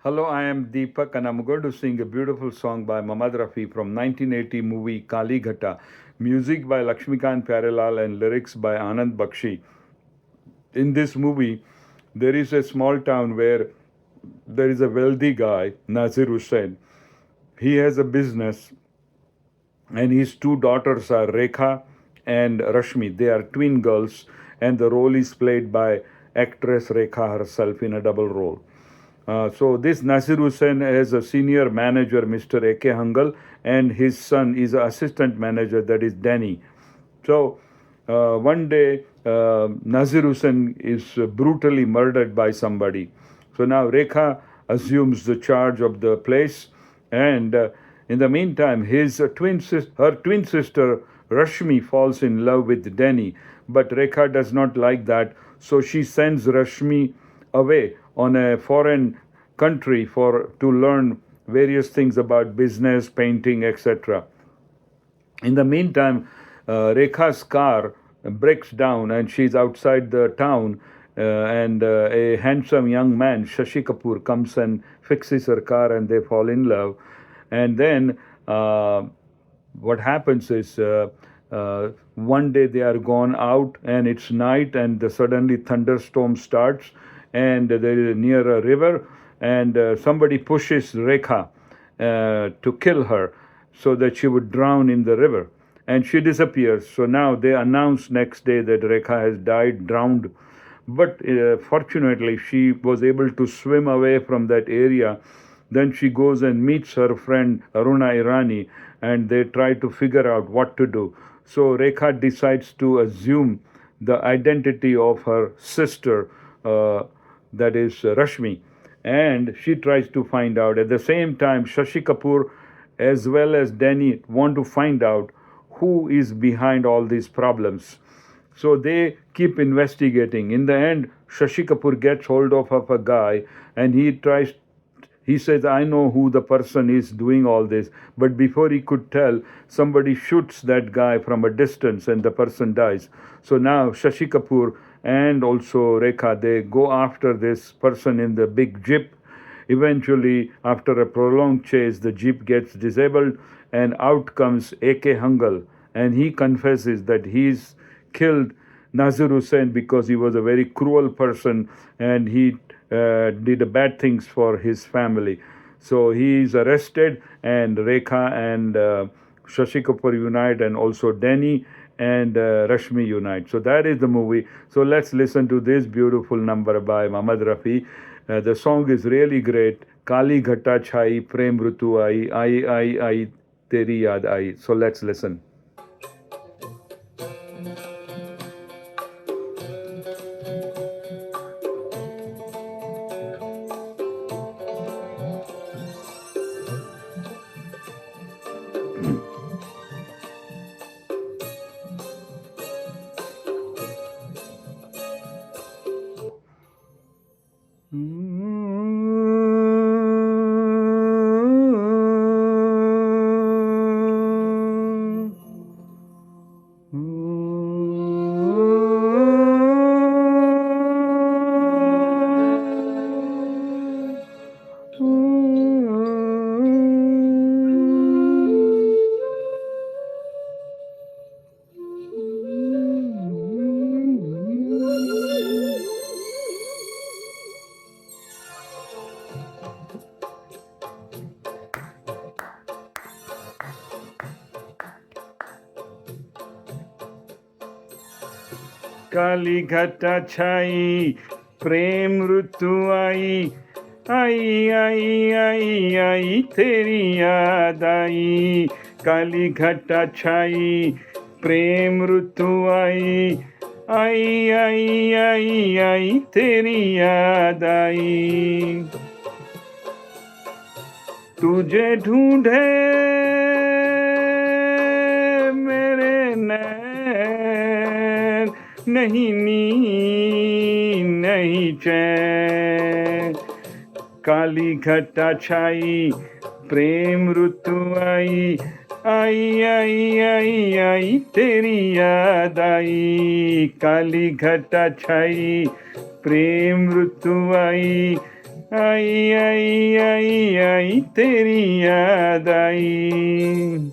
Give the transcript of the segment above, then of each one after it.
Hello, I am Deepak and I'm going to sing a beautiful song by Mamad Rafi from 1980 movie Kali Ghata. Music by Lakshmikant Pyarelal and lyrics by Anand Bakshi. In this movie, there is a small town where there is a wealthy guy, Nazir Hussain. He has a business and his two daughters are Rekha and Rashmi. They are twin girls, and the role is played by actress Rekha herself in a double role. So this Nasir Hussain is a senior manager, Mr. A.K. Hangal, and his son is an assistant manager, that is Danny. So one day, Nazir Hussain is brutally murdered by somebody. So now Rekha assumes the charge of the place, and in the meantime, her twin sister Rashmi falls in love with Danny, but Rekha does not like that, so she sends Rashmi away on a foreign country for to learn various things about business, painting, etc. In the meantime, Rekha's car breaks down and she's outside the town. And a handsome young man, Shashi Kapoor, comes and fixes her car and they fall in love. And then what happens is one day they are gone out and it's night and suddenly thunderstorm starts and there is near a river and somebody pushes Rekha to kill her so that she would drown in the river. And she disappears. So now they announce next day that Rekha has died, drowned. But fortunately, she was able to swim away from that area. Then she goes and meets her friend Aruna Irani, and they try to figure out what to do. So Rekha decides to assume the identity of her sister, that is Rashmi, and she tries to find out. At the same time, Shashi Kapoor as well as Danny want to find out who is behind all these problems. So they keep investigating. In the end, Shashi Kapoor gets hold of a guy and he says, I know who the person is doing all this. But before he could tell, somebody shoots that guy from a distance and the person dies. So now Shashi Kapoor and also Rekha, they go after this person in the big jeep. Eventually, after a prolonged chase, the jeep gets disabled and out comes A.K. Hangal. And he confesses that he's killed Nazir Hussain because he was a very cruel person and he did bad things for his family. So he is arrested, and Rekha and Shashi Kapoor unite, and also Danny and Rashmi unite. So that is the movie. So let's listen to this beautiful number by Mamad Rafi. The song is really great. Kali Ghata Chai, Prem Rutu Ai, Teri Yaad Ai. So let's listen. काली घटा छाई प्रेम ऋतु आई आई आई आई आई तेरी याद आई काली घटा छाई प्रेम ऋतु आई आई आई आई आई तेरी याद आई तुझे ढूंढे मेरे नैन नहीं नींद नहीं चैन काली घटा छाई प्रेम ऋतु आई आई आई आई आई तेरी याद आई काली घटा छाई प्रेम ऋतु आई आई आई आई आई तेरी याद आई।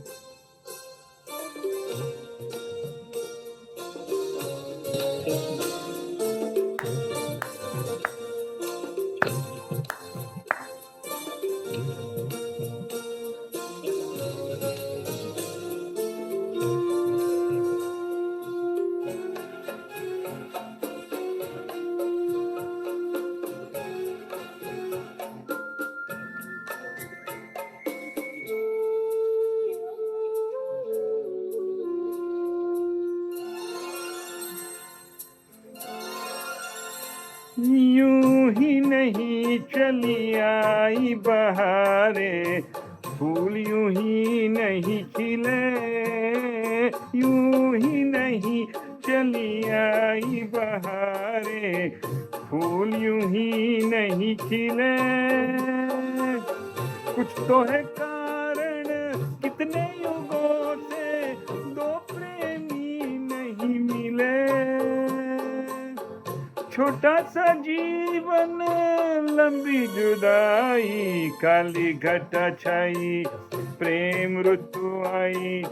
यूं ही नहीं चली आई बहारें, फूल यूं ही नहीं खिले, यूं ही नहीं चली आई बहारें, फूल यूं ही नहीं खिले। कुछ तो है कारण, कितने युगों से दो प्रेमी नहीं मिले। छोटा सा जीवन, लंबी जुदाई, काली घटा छाई, प्रेम ऋतु आई।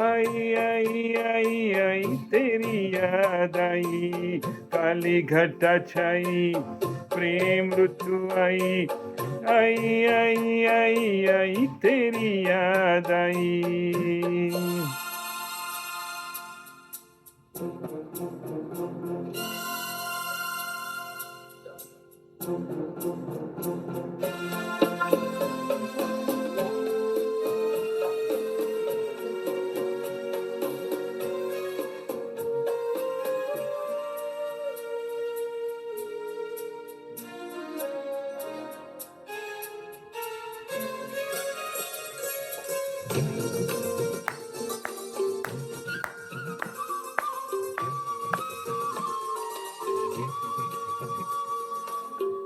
आई आई आई आई तेरी याद आई, काली घटा छाई, प्रेम ऋतु आई। आई आई आई आई तेरी याद आई।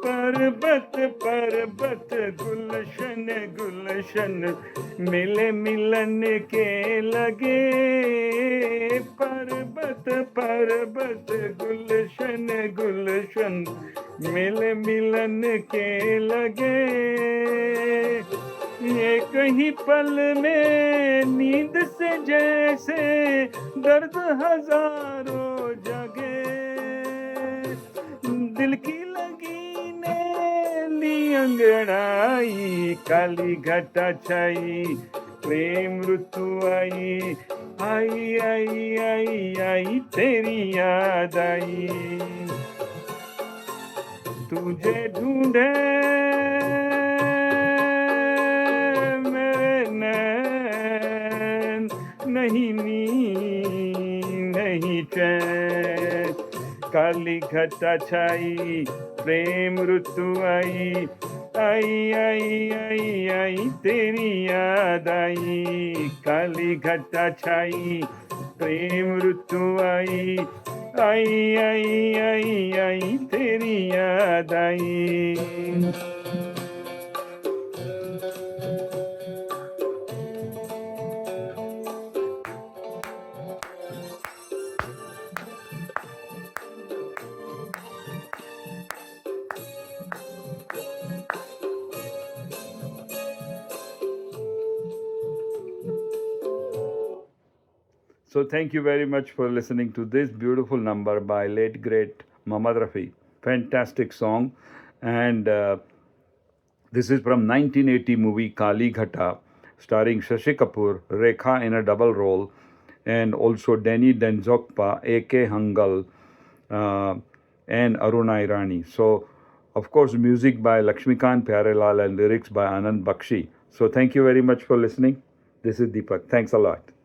पर्वत पर्वत गुलशन गुलशन मिले मिलन के लगे। पर्वत पर्वत गुलशन गुलशन मिले मिलन के लगे। एक ही पल में नींद से जैसे दर्द हजारों जगे। दिल की लगी ने ली अंगड़ाई, काली घटा छाई, प्रेम ऋतु आई। आई आई आई आई तेरी याद आई, तुझे ढूंढे मेरे नैन, नहीं नींद नहीं चैन। काली घटा छाई, प्रेम ऋतु आई। आई आई आई आई तेरी याद आई, काली घटा छाई, प्रेम ऋतु आई। आई आई आई आई तेरी याद आई। So thank you very much for listening to this beautiful number by late great Mohammad Rafi. Fantastic song, and this is from 1980 movie Kali Ghata, starring Shashi Kapoor, Rekha in a double role, and also Danny Denzokpa, A.K. Hangal, and Aruna Irani. So, of course, music by Lakshmikant Pyarelal and lyrics by Anand Bakshi. So thank you very much for listening. This is Deepak. Thanks a lot.